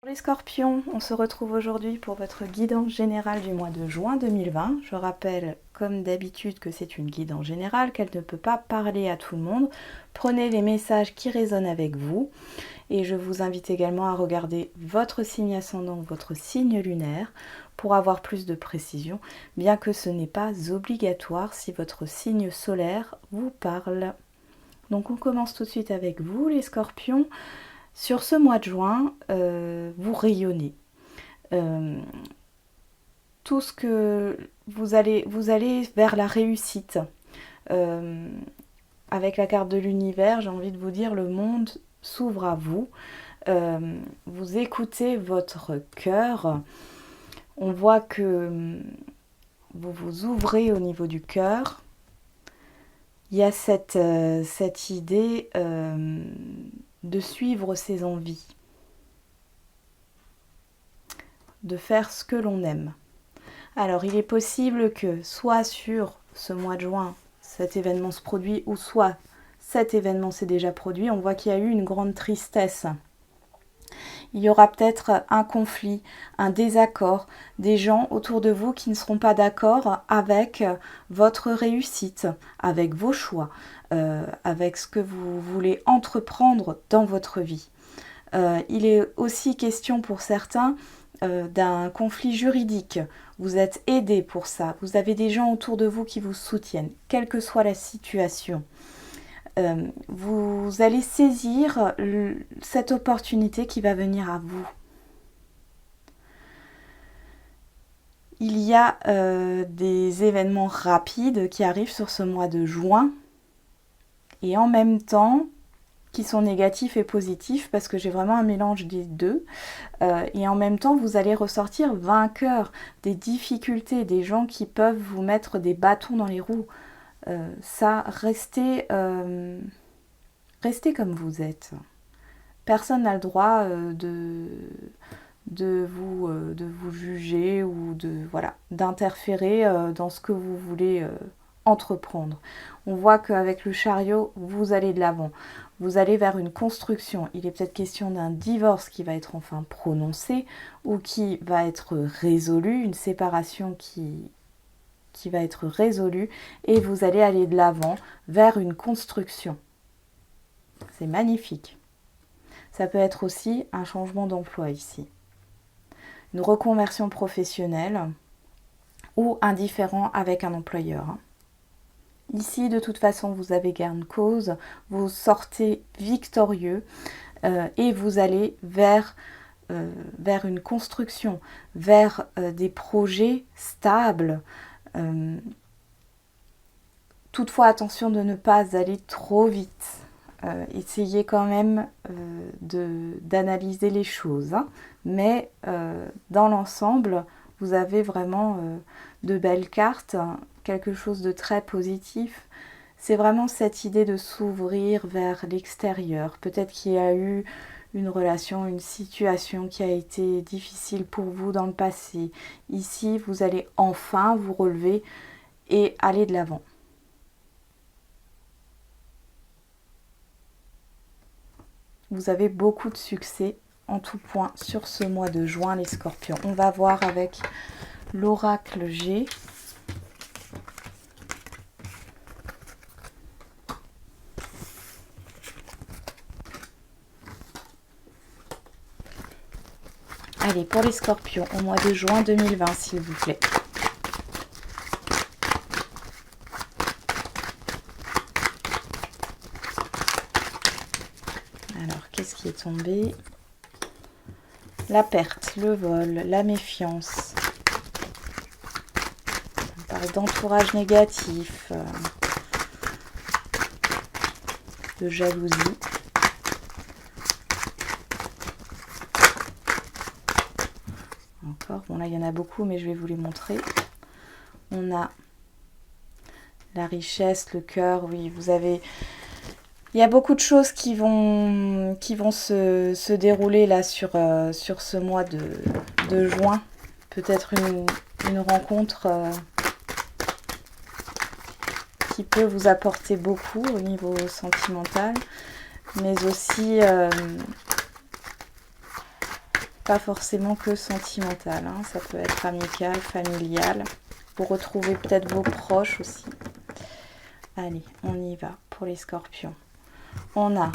Pour les scorpions, on se retrouve aujourd'hui pour votre guidance générale du mois de juin 2020. Je rappelle, comme d'habitude, que c'est une guidance générale, qu'elle ne peut pas parler à tout le monde. Prenez les messages qui résonnent avec vous. Et je vous invite également à regarder votre signe ascendant, votre signe lunaire, pour avoir plus de précision, bien que ce n'est pas obligatoire si votre signe solaire vous parle. Donc on commence tout de suite avec vous, les scorpions. Sur ce mois de juin, vous rayonnez. Tout ce que vous allez vers la réussite. Avec la carte de l'univers, j'ai envie de vous dire, le monde s'ouvre à vous. Vous écoutez votre cœur. On voit que vous vous ouvrez au niveau du cœur. Il y a cette idée de suivre ses envies, de faire ce que l'on aime. Alors, il est possible que soit sur ce mois de juin, cet événement se produit, ou soit cet événement s'est déjà produit. On voit qu'il y a eu une grande tristesse. Il y aura peut-être un conflit, un désaccord, des gens autour de vous qui ne seront pas d'accord avec votre réussite, avec vos choix, avec ce que vous voulez entreprendre dans votre vie. Il est aussi question pour certains d'un conflit juridique. Vous êtes aidé pour ça. Vous avez des gens autour de vous qui vous soutiennent, quelle que soit la situation. Vous allez saisir cette opportunité qui va venir à vous. Il y a des événements rapides qui arrivent sur ce mois de juin et en même temps qui sont négatifs et positifs parce que j'ai vraiment un mélange des deux. Et en même temps, vous allez ressortir vainqueur des difficultés, des gens qui peuvent vous mettre des bâtons dans les roues. Restez comme vous êtes. Personne n'a le droit de vous juger ou d'interférer dans ce que vous voulez entreprendre. On voit qu'avec le chariot, vous allez de l'avant. Vous allez vers une construction. Il est peut-être question d'un divorce qui va être enfin prononcé ou qui va être résolu, une séparation qui va être résolue et vous allez aller de l'avant vers une construction. C'est magnifique. Ça peut être aussi un changement d'emploi ici. Une reconversion professionnelle ou un différend avec un employeur. Ici, de toute façon, vous avez gain de cause, vous sortez victorieux et vous allez vers une construction, vers des projets stables. Toutefois, attention de ne pas aller trop vite. Essayez quand même d'analyser les choses. Hein. Mais dans l'ensemble, vous avez vraiment de belles cartes, quelque chose de très positif. C'est vraiment cette idée de s'ouvrir vers l'extérieur. Peut-être qu'il y a eu une relation, une situation qui a été difficile pour vous dans le passé. Ici, vous allez enfin vous relever et aller de l'avant. Vous avez beaucoup de succès en tout point sur ce mois de juin, les scorpions. On va voir avec l'oracle G. Allez, pour les scorpions, au mois de juin 2020, s'il vous plaît. Alors, qu'est-ce qui est tombé? La perte, le vol, la méfiance. On parle d'entourage négatif, de jalousie. Encore, bon là il y en a beaucoup, mais je vais vous les montrer. On a la richesse, le cœur, oui, vous avez... Il y a beaucoup de choses qui vont se dérouler là sur ce mois de juin. Peut-être une rencontre qui peut vous apporter beaucoup au niveau sentimental, mais aussi Pas forcément que sentimental, hein. Ça peut être amical, familial. Vous retrouvez peut-être vos proches aussi. Allez, on y va pour les scorpions. On a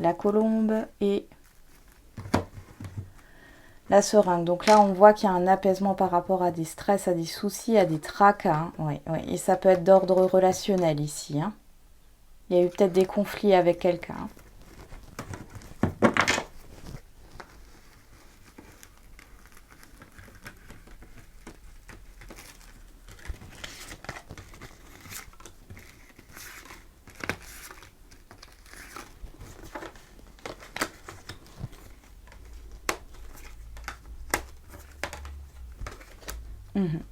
la colombe et la seringue. Donc là, on voit qu'il y a un apaisement par rapport à des stress, à des soucis, à des tracas. Hein. Oui, oui. Et ça peut être d'ordre relationnel ici. Hein. Il y a eu peut-être des conflits avec quelqu'un. Hein.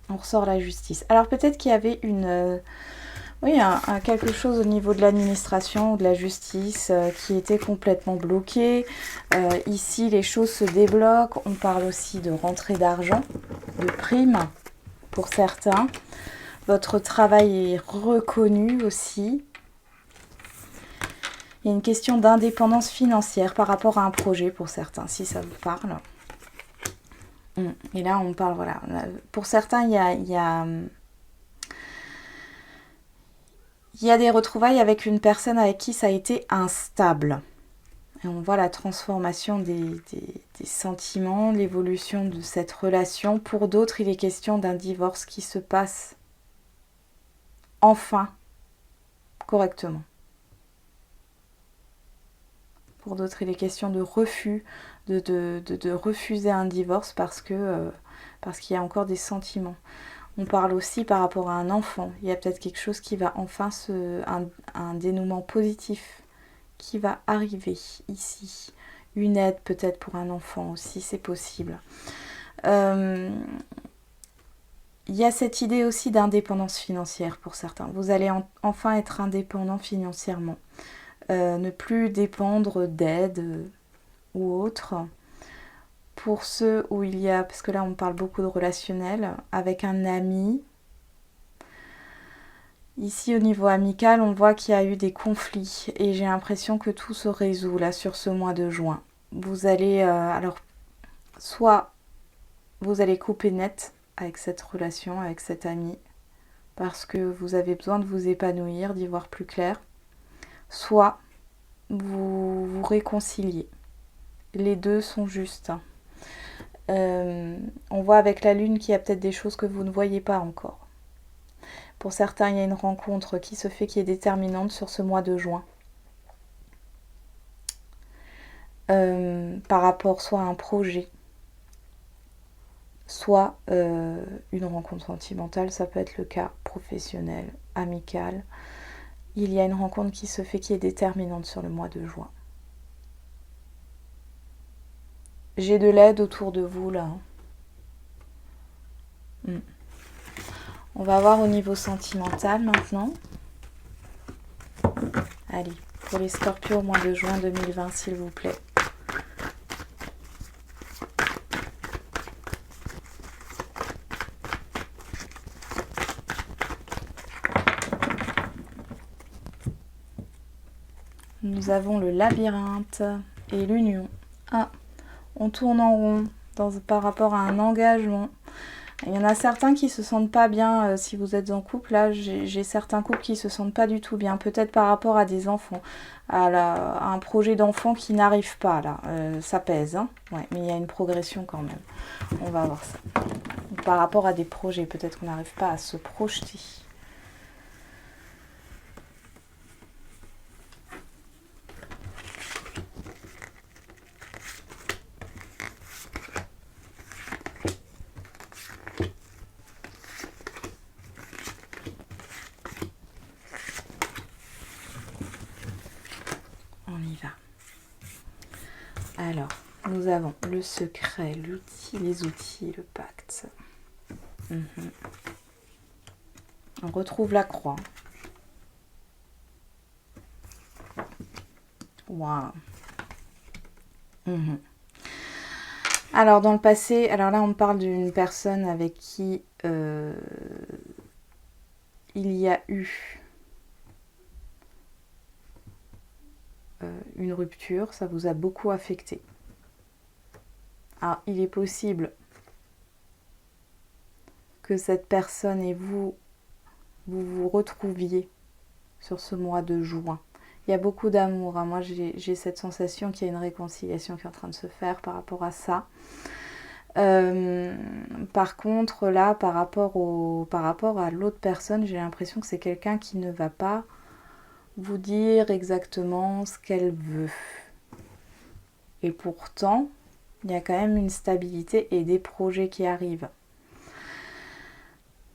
On ressort la justice. Alors peut-être qu'il y avait oui, quelque chose au niveau de l'administration ou de la justice qui était complètement bloqué. Ici, les choses se débloquent. On parle aussi de rentrée d'argent, de primes pour certains. Votre travail est reconnu aussi. Il y a une question d'indépendance financière par rapport à un projet pour certains, si ça vous parle. Et là, on parle, voilà. Pour certains, il y a des retrouvailles avec une personne avec qui ça a été instable. Et on voit la transformation des sentiments, l'évolution de cette relation. Pour d'autres, il est question d'un divorce qui se passe enfin correctement. Pour d'autres, il est question de refus, de refuser un divorce parce qu'il y a encore des sentiments. On parle aussi par rapport à un enfant. Il y a peut-être quelque chose qui va enfin un dénouement positif qui va arriver ici. Une aide peut-être pour un enfant aussi, c'est possible. Il y a cette idée aussi d'indépendance financière pour certains. Vous allez enfin être indépendant financièrement. Ne plus dépendre d'aide ou autre. Pour ceux où il y a, parce que là on parle beaucoup de relationnel, avec un ami. Ici au niveau amical, on voit qu'il y a eu des conflits et j'ai l'impression que tout se résout là sur ce mois de juin. Vous allez, alors, soit vous allez couper net avec cette relation, avec cet ami, parce que vous avez besoin de vous épanouir, d'y voir plus clair, soit vous vous réconciliez. Les deux sont justes. On voit avec la lune qu'il y a peut-être des choses que vous ne voyez pas encore. Pour certains, il y a une rencontre qui se fait qui est déterminante sur ce mois de juin. Par rapport soit à un projet, soit une rencontre sentimentale, ça peut être le cas professionnel, amical. Il y a une rencontre qui se fait qui est déterminante sur le mois de juin. J'ai de l'aide autour de vous là. On va voir au niveau sentimental maintenant. Allez, pour les Scorpions au mois de juin 2020, s'il vous plaît. Nous avons le labyrinthe et l'union. Ah, on tourne en rond par rapport à un engagement. Il y en a certains qui se sentent pas bien si vous êtes en couple. Là, j'ai certains couples qui se sentent pas du tout bien. Peut-être par rapport à des enfants, à un projet d'enfant qui n'arrive pas là. Ça pèse, hein. Ouais, mais il y a une progression quand même. On va voir ça. Par rapport à des projets, peut-être qu'on n'arrive pas à se projeter. Alors, nous avons le secret, l'outil, les outils, le pacte. On retrouve la croix. Waouh. Alors, dans le passé, alors là, on parle d'une personne avec qui il y a eu une rupture, ça vous a beaucoup affecté. Alors, il est possible que cette personne et vous vous retrouviez sur ce mois de juin. Il y a beaucoup d'amour. Moi, j'ai cette sensation qu'il y a une réconciliation qui est en train de se faire par rapport à ça. Par contre, là, par rapport à l'autre personne, j'ai l'impression que c'est quelqu'un qui ne va pas vous dire exactement ce qu'elle veut. Et pourtant, il y a quand même une stabilité et des projets qui arrivent.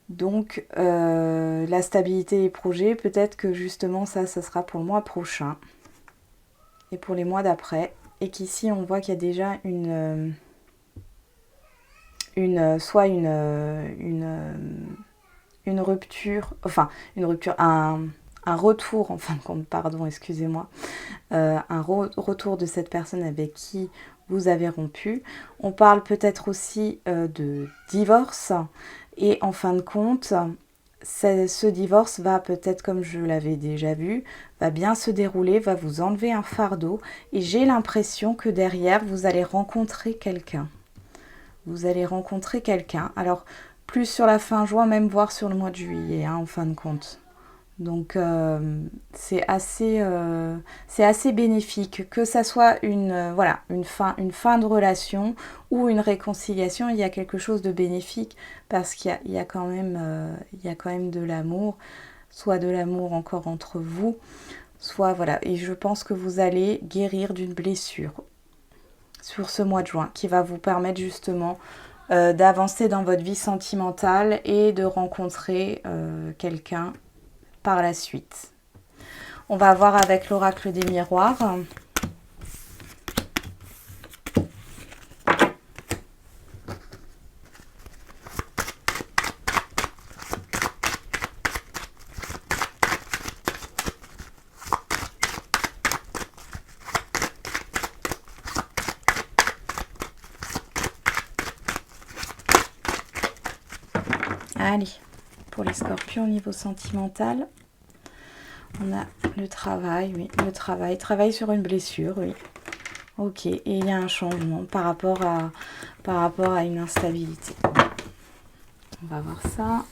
Donc, la stabilité et les projets, peut-être que justement ça sera pour le mois prochain et pour les mois d'après. Et qu'ici, on voit qu'il y a déjà une rupture, un retour, en fin de compte, pardon, excusez-moi, retour de cette personne avec qui vous avez rompu. On parle peut-être aussi de divorce. Et en fin de compte, ce divorce va peut-être, comme je l'avais déjà vu, va bien se dérouler, va vous enlever un fardeau. Et j'ai l'impression que derrière, vous allez rencontrer quelqu'un. Vous allez rencontrer quelqu'un. Alors, plus sur la fin juin, même voire sur le mois de juillet, en fin de compte. Donc, c'est assez bénéfique. Que ça soit une fin de relation ou une réconciliation, il y a quelque chose de bénéfique parce qu'il y a quand même de l'amour, soit de l'amour encore entre vous, soit voilà. Et je pense que vous allez guérir d'une blessure sur ce mois de juin qui va vous permettre justement d'avancer dans votre vie sentimentale et de rencontrer quelqu'un par la suite. On va voir avec l'oracle des miroirs. Allez, pour les scorpions au niveau sentimental, on a le travail, oui, le travail sur une blessure, oui. Ok, et il y a un changement par rapport à une instabilité. On va voir ça.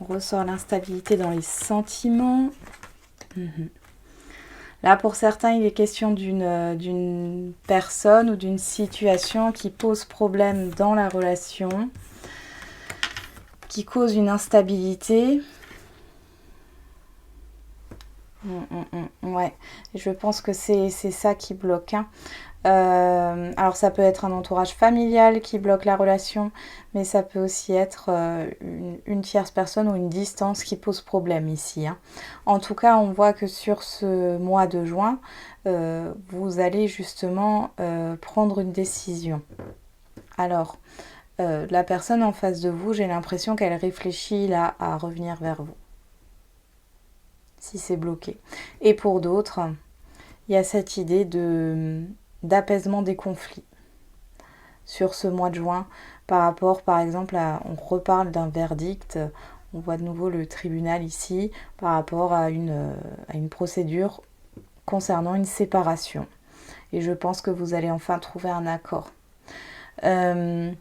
On ressort l'instabilité dans les sentiments. Là, pour certains, il est question d'une personne ou d'une situation qui pose problème dans la relation, qui cause une instabilité. Ouais, je pense que c'est ça qui bloque. Alors ça peut être un entourage familial qui bloque la relation, mais ça peut aussi être une tierce personne ou une distance qui pose problème ici. En tout cas, on voit que sur ce mois de juin, vous allez justement prendre une décision. Alors, la personne en face de vous, j'ai l'impression qu'elle réfléchit là à revenir vers vous. Si c'est bloqué. Et pour d'autres, il y a cette idée d'apaisement des conflits sur ce mois de juin par rapport, par exemple, on reparle d'un verdict, on voit de nouveau le tribunal ici par rapport à une procédure concernant une séparation. Et je pense que vous allez enfin trouver un accord. Il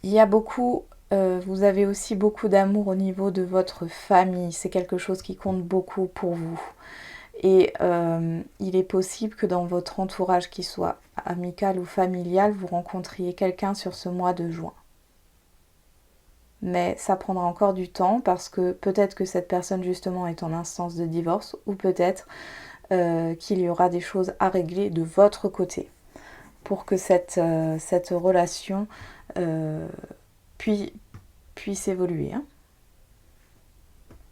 y a beaucoup... vous avez aussi beaucoup d'amour au niveau de votre famille. C'est quelque chose qui compte beaucoup pour vous. Et il est possible que dans votre entourage, qu'il soit amical ou familial, vous rencontriez quelqu'un sur ce mois de juin. Mais ça prendra encore du temps parce que peut-être que cette personne justement est en instance de divorce ou peut-être qu'il y aura des choses à régler de votre côté pour que cette relation puisse évoluer.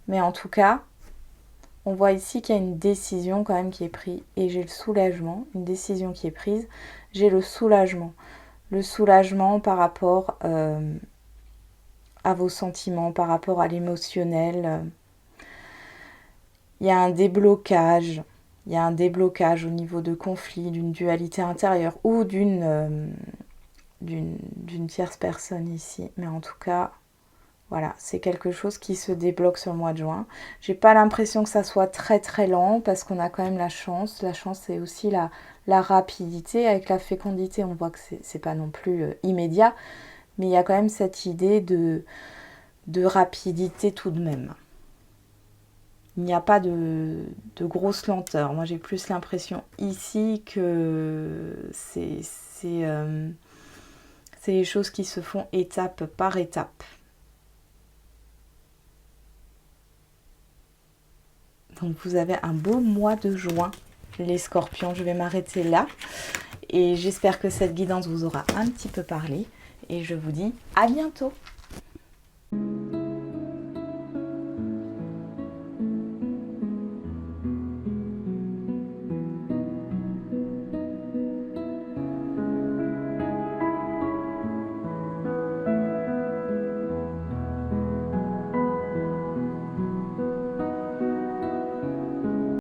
Mais en tout cas, on voit ici qu'il y a une décision quand même qui est prise et j'ai le soulagement, une décision qui est prise, j'ai le soulagement. le soulagement par rapport à vos sentiments, par rapport à l'émotionnel. Il y a un déblocage. Il y a un déblocage au niveau de conflits, d'une dualité intérieure ou d'une tierce personne ici. Mais en tout cas, voilà, c'est quelque chose qui se débloque sur le mois de juin. J'ai pas l'impression que ça soit très très lent parce qu'on a quand même la chance. La chance, c'est aussi la rapidité. Avec la fécondité, on voit que c'est pas non plus immédiat. Mais il y a quand même cette idée de rapidité tout de même. Il n'y a pas de grosse lenteur. Moi, j'ai plus l'impression ici que c'est les choses qui se font étape par étape. Donc, vous avez un beau mois de juin, les scorpions. Je vais m'arrêter là. Et j'espère que cette guidance vous aura un petit peu parlé. Et je vous dis à bientôt.